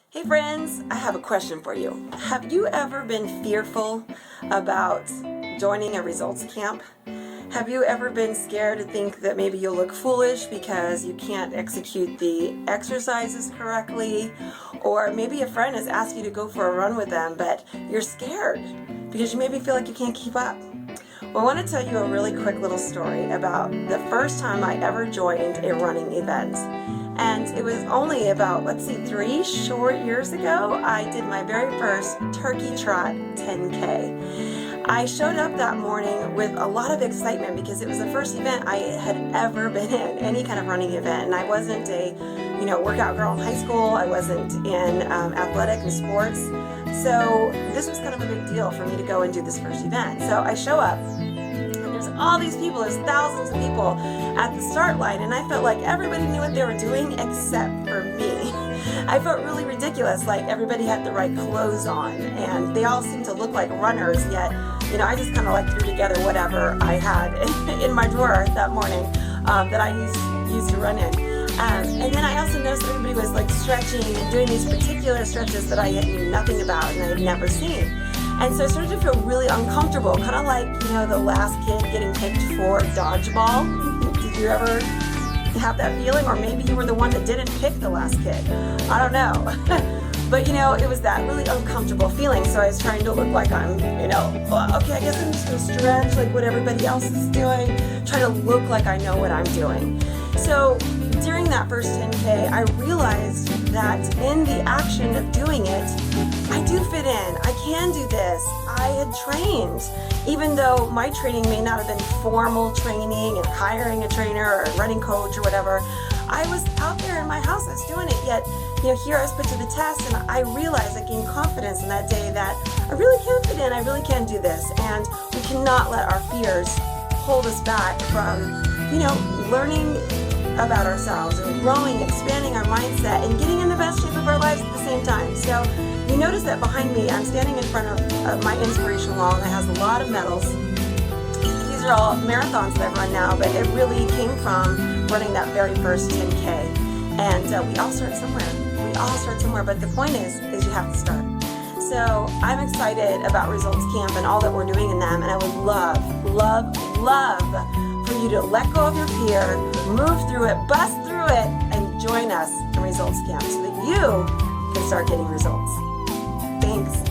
Hey friends, I have a question for you. Have you ever been fearful about joining a results camp? Have you ever been scared to think that maybe you'll look foolish because you can't execute the exercises correctly? Or maybe a friend has asked you to go for a run with them, but you're scared because you maybe feel like you can't keep up. Well, I want to tell you a really quick little story about the first time I ever joined a running event. And it was only about, 3 short years ago, I did my very first Turkey Trot 10K. I showed up that morning with a lot of excitement because it was the first event I had ever been in, any kind of running event. And I wasn't a, workout girl in high school. I wasn't in athletic and sports. So this was kind of a big deal for me to go and do this first event. So I show up. There's all these people, there's thousands of people at the start line, and I felt like everybody knew what they were doing except for me. I felt really ridiculous, like everybody had the right clothes on, and they all seemed to look like runners, yet, I just kind of threw together whatever I had in my drawer that morning that I used to run in. And then I also noticed everybody was stretching and doing these particular stretches that I knew nothing about and I had never seen. And so I started to feel really uncomfortable, kind of like, the last kid getting picked for dodgeball. Did you ever have that feeling? Or maybe you were the one that didn't pick the last kid. I don't know. But, it was that really uncomfortable feeling. So I was trying to look like I'm, well, okay, I guess I'm just going to stretch like what everybody else is doing. Try to look like I know what I'm doing. So during that first 10K, I realized that in the action of doing it, I do fit in. I can do this. I had trained, even though my training may not have been formal training and hiring a trainer or a running coach or whatever. I was out there in my house. I was doing it. Yet, here I was put to the test, and I realized, I gained confidence in that day that I really can fit in. I really can do this, and we cannot let our fears hold us back from, learning about ourselves and growing, expanding our mindset, and getting in the best shape of our lives at the same time. So you notice that behind me, I'm standing in front of my inspiration wall, and it has a lot of medals. These are all marathons that I've run now, but it really came from running that very first 10K. And we all start somewhere. But the point is you have to start. So I'm excited about Results Camp and all that we're doing in them, and I would love for you to let go of your fear, move through it, bust through it, and join us in Results Camp so that you can start getting results. Thanks.